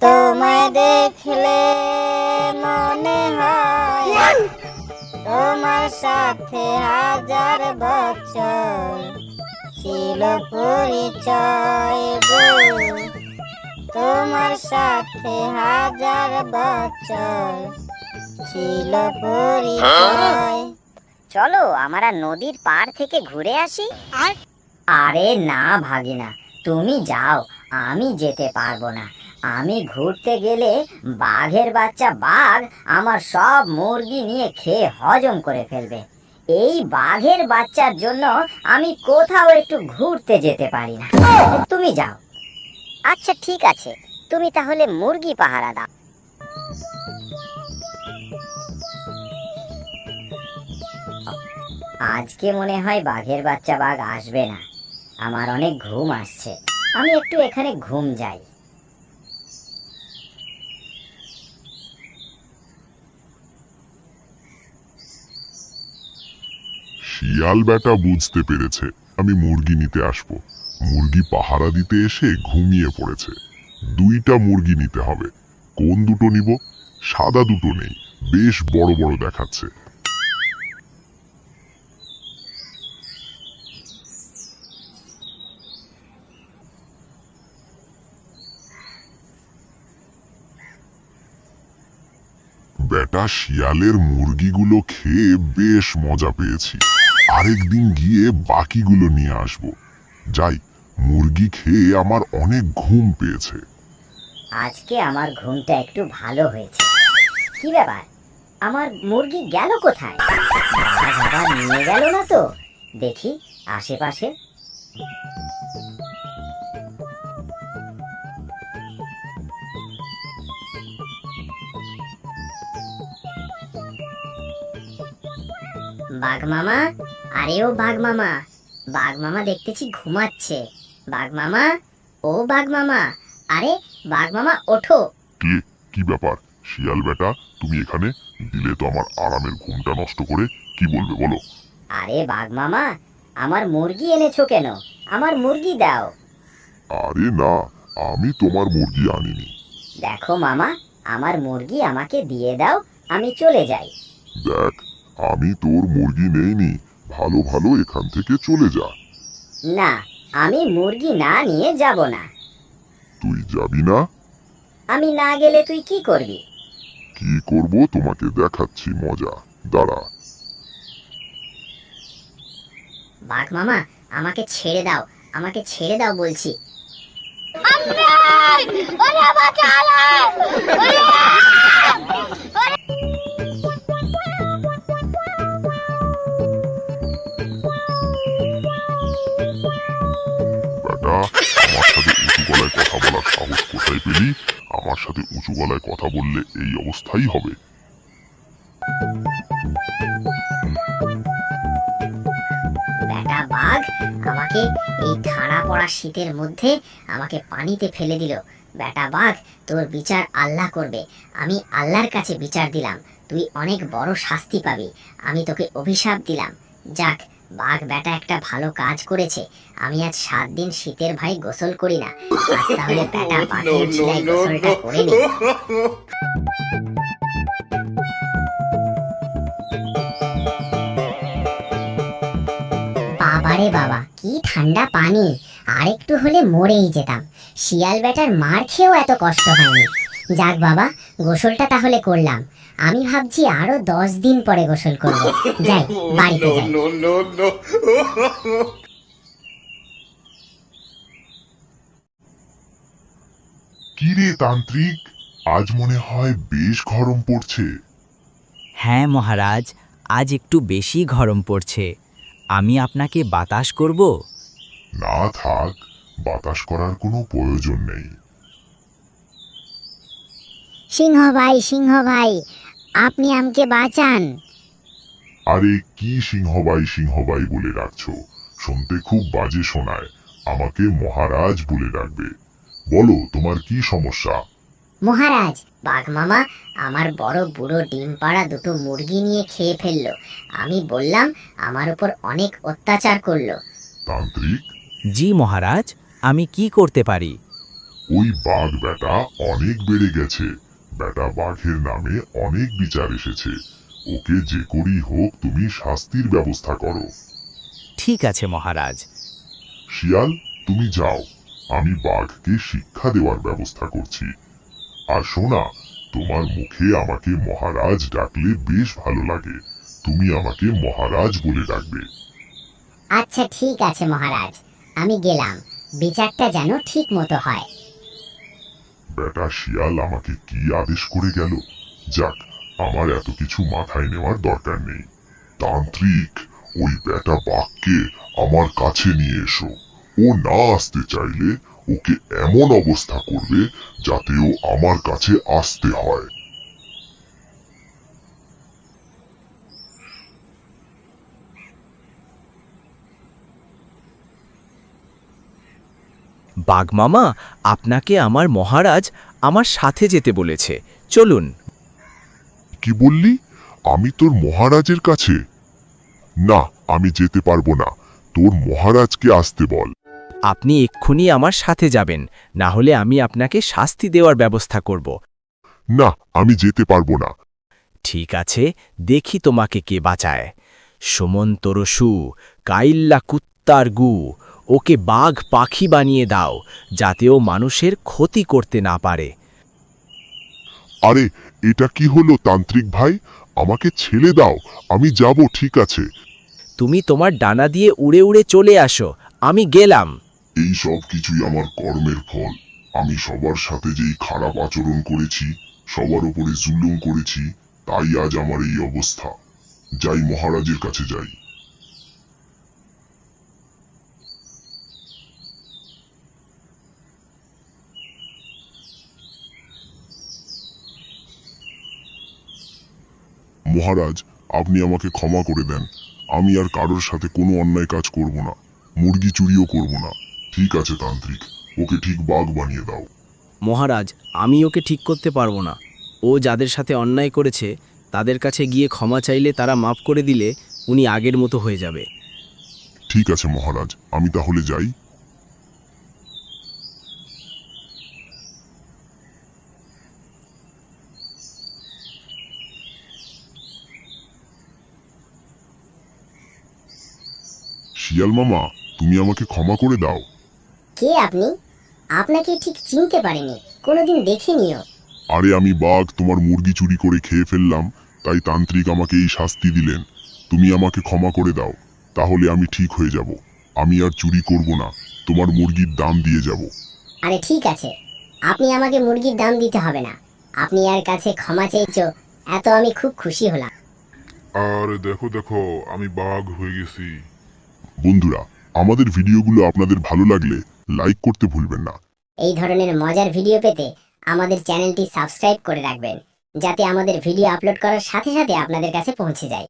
তোমায় দেখলে মনে হয় তোমার সাথে হাজার বছর ছিল পরিচয় গো, তোমার সাথে হাজার বছর ছিল পরিচয়। চলো আমরা নদীর পার থেকে ঘুরে আসি। আরে না ভাগিনা, তুমি যাও, আমি যেতে পারবো না। আমি ঘুরতে গেলে বাঘের বাচ্চা বাঘ আমার সব মুরগি নিয়ে খেয়ে হজম করে ফেলবে। এই বাঘের বাচ্চার জন্য আমি কোথাও একটু ঘুরতে যেতে পারি না। তুমি যাও। আচ্ছা ঠিক আছে, তুমি তাহলে মুরগি পাহারা দাও। আজকে মনে হয় বাঘের বাচ্চা বাঘ আসবে না। আমার অনেক ঘুম আসছে, আমি একটু এখানে ঘুম যাই। শিয়াল বেটা বুঝতে পেরেছে আমি মুরগি নিতে আসবো। মুরগি পাহারা দিতে এসে ঘুমিয়ে পড়েছে। দুইটা মুরগি নিতে হবে। কোন দুটো নিব? সাদা দুটো নেই, বেশ বড় বড় দেখাচ্ছে। বেটা শিয়ালের মুরগিগুলো খেয়ে বেশ মজা পেয়েছি। আরেকদিন গিয়ে বাকিগুলো নিয়ে আসব। যাই, মুরগি খেয়ে আমার অনেক ঘুম পেয়েছে। আজকে আমার ঘুমটা একটু ভালো হয়েছে। কি ব্যাপার, আমার মুরগি গেল কোথায়? বাঘ আবার নিয়ে গেল না তো? দেখি আশেপাশে। বাঘ মামা, আরে ও বাঘ মামা, বাঘ মামা দেখতেছি ঘুমাচ্ছে। বাঘ মামা, ও বাঘ মামা, আরে বাঘ মামা ওঠো। কে? কি ব্যাপার শিয়াল বেটা, তুমি এখানে? দিলে তো আমার আরামের ঘুমটা নষ্ট করে। কি বলবে বলো? আরে বাঘ মামা, আমার মুরগি এনেছো কেন? আমার মুরগি দাও। আরে না, আমি তোমার মুরগি আনিনি। দেখো মামা, আমার মুরগি আমাকে দিয়ে দাও, আমি চলে যাই। দেখ, আমি তোর মুরগি নেইনি। ভালো ভালো এখান থেকে চলে যা। না, আমি মুরগি না নিয়ে যাব না। তুই যাবি না? আমি না গেলে তুই কি করবি? কি করব তোমাকে দেখাচ্ছি মজা, দাঁড়া। বাঘ মামা, আমাকে ছেড়ে দাও, আমাকে ছেড়ে দাও বলছি। বেটা, আমার সাথে উঁচু গলায় কথা বলার সাহস কোথায় পেলি? আমার সাথে উঁচু গলায় কথা বললে এই অবস্থাই হবে। বেটা বাঘ আমাকে এই ঠাড়া পড়া শীতের মধ্যে আমাকে পানিতে ফেলে দিল। বেটা বাঘ, তোর বিচার আল্লাহ করবে। আমি আল্লাহর কাছে বিচার দিলাম, তুই অনেক বড় শাস্তি পাবি। আমি তোকে অভিশাপ দিলাম। যাক, বাঘ বেটা একটা ভালো কাজ করেছে। আমি আজ 7 দিন শীতের ভাই গোসল করি না। আজ তাহলে বেটা পাখির ছিলায় গোসলটা করে নি। বাবারে বাবা, কি ঠান্ডা পানি! আর একটু হলে মরেই যেতাম। শিয়াল বেটার মার খেয়েও এত কষ্ট হয়নি। যাক বাবা, গোসলটা তাহলে করলাম। আমি ভাবছি আরো 10 দিন পরে গোসল করব। যাই, বাড়িতে যাই। কি রে তান্ত্রিক, আজ মনে হয় বেশ গরম পড়ছে। হ্যাঁ মহারাজ, আজ একটু বেশি গরম পড়ছে। আমি আপনাকে বাতাস করব? না থাক, বাতাস করার কোনো প্রয়োজন নেই। সিংহ ভাই, আপনি আমাকে বাঁচান। আরে কি সিংহবাই বলে ডাকছো? শুনতে খুব বাজে শোনায়। আমাকে মহারাজ বলে ডাকবে। বলো, তোমার কি সমস্যা? মহারাজ, বাঘ মামা আমার বড় বুড়ো ডিম পাড়া দুটো মুরগি নিয়ে খেয়ে ফেললো। আমি বললাম, আমার উপর অনেক অত্যাচার করলো। তান্ত্রিক, জি মহারাজ, আমি কি করতে পারি? ওই বাঘ বেটা অনেক বেড়ে গেছে। বেটা বাঘের নামে অনেক বিচার এসেছে। ওকে যে করেই হোক তুমি শাস্তির ব্যবস্থা করো। ঠিক আছে মহারাজ। শিয়াল, তুমি যাও, আমি বাঘকে শিক্ষা দেওয়ার ব্যবস্থা করছি। আর শোনা, তোমার মুখে আমাকে মহারাজ ডাকলে বেশ ভালো লাগে। তুমি আমাকে মহারাজ বলে ডাকবে। আচ্ছা ঠিক আছে মহারাজ, আমি গেলাম, বিচারটা যেন ঠিক মতো হয়। বেটা শিয়াল আমাকে কি আদেশ করে গেল। যাক, আমার এত কিছু মাথায় নেওয়ার দরকার নেই। তান্ত্রিক, ওই বেটা বাঘকে আমার কাছে নিয়ে এসো। ও না আসতে চাইলে ওকে এমন অবস্থা করবে যাতে ও আমার কাছে আসতে হয়। বাঘমামা, আপনাকে আমার মহারাজ আমার সাথে যেতে বলেছে, চলুন। কি বললি? আমি তোর মহারাজের কাছে? না, আমি যেতে পারবো না। তোর মহারাজকে আসতে বল। আপনি এক্ষুনি আমার সাথে যাবেন, না হলে আমি আপনাকে শাস্তি দেওয়ার ব্যবস্থা করব। না, আমি যেতে পারবো না। ঠিক আছে, দেখি তোমাকে কে বাঁচায়। সুমন্তরসু, কাইল্লা কুত্তার গু, ওকে বাঘ পাখি বানিয়ে দাও, যাতে ও মানুষের ক্ষতি করতে না পারে। আরে, এটা কি হলো তান্ত্রিক ভাই? আমাকে ছেড়ে দাও, আমি যাব। ঠিক আছে, তুমি তোমার ডানা দিয়ে উড়ে উড়ে চলে আসো, আমি গেলাম। এই সব কিছুই আমার কর্মের ফল। আমি সবার সাথে যেই খারাপ আচরণ করেছি, সবার উপরে জুলুম করেছি, তাই আজ আমার এই অবস্থা। যাই, মহারাজের কাছে যাই। মহারাজ, আপনি আমাকে ক্ষমা করে দেন। আমি আর কারোর সাথে কোনো অন্যায় কাজ করব না, মুরগি চুরিও করব না। ঠিক আছে তান্ত্রিক, ওকে ঠিক বাঘ বানিয়ে দাও। মহারাজ, আমি ওকে ঠিক করতে পারবো না। ও যাদের সাথে অন্যায় করেছে তাদের কাছে গিয়ে ক্ষমা চাইলে তারা মাফ করে দিলে উনি আগের মতো হয়ে যাবে। ঠিক আছে মহারাজ, আমি তাহলে যাই। শিয়াল মামা, তুমি আমাকে ক্ষমা করে দাও। কে আপনি? আপনাকে ঠিক চিনতে পারিনি, কোনোদিন দেখিনি। আরে, আমি বাঘ তোমার মুরগি চুরি করে খেয়ে ফেললাম, তাই তান্ত্রিক আমাকে এই শাস্তি দিলেন। তুমি আমাকে ক্ষমা করে দাও, তাহলে আমি ঠিক হয়ে যাব। আমি আর চুরি করব না, তোমার মুরগির দাম দিয়ে যাব। আরে ঠিক আছে, আপনি আমাকে মুরগির দাম দিতে হবে না। আপনি আর কাছে ক্ষমা চেয়েছো, এত আমি খুব খুশি হলাম। আর দেখো দেখো, আমি বাঘ হয়ে গেছি। বন্ধুরা, আমাদের ভিডিওগুলো আপনাদের ভালো লাগলে লাইক করতে ভুলবেন না। এই ধরনের মজার ভিডিও পেতে আমাদের চ্যানেলটি সাবস্ক্রাইব করে রাখবেন, যাতে আমাদের ভিডিও আপলোড করার সাথে সাথে আপনাদের কাছে পৌঁছে যায়।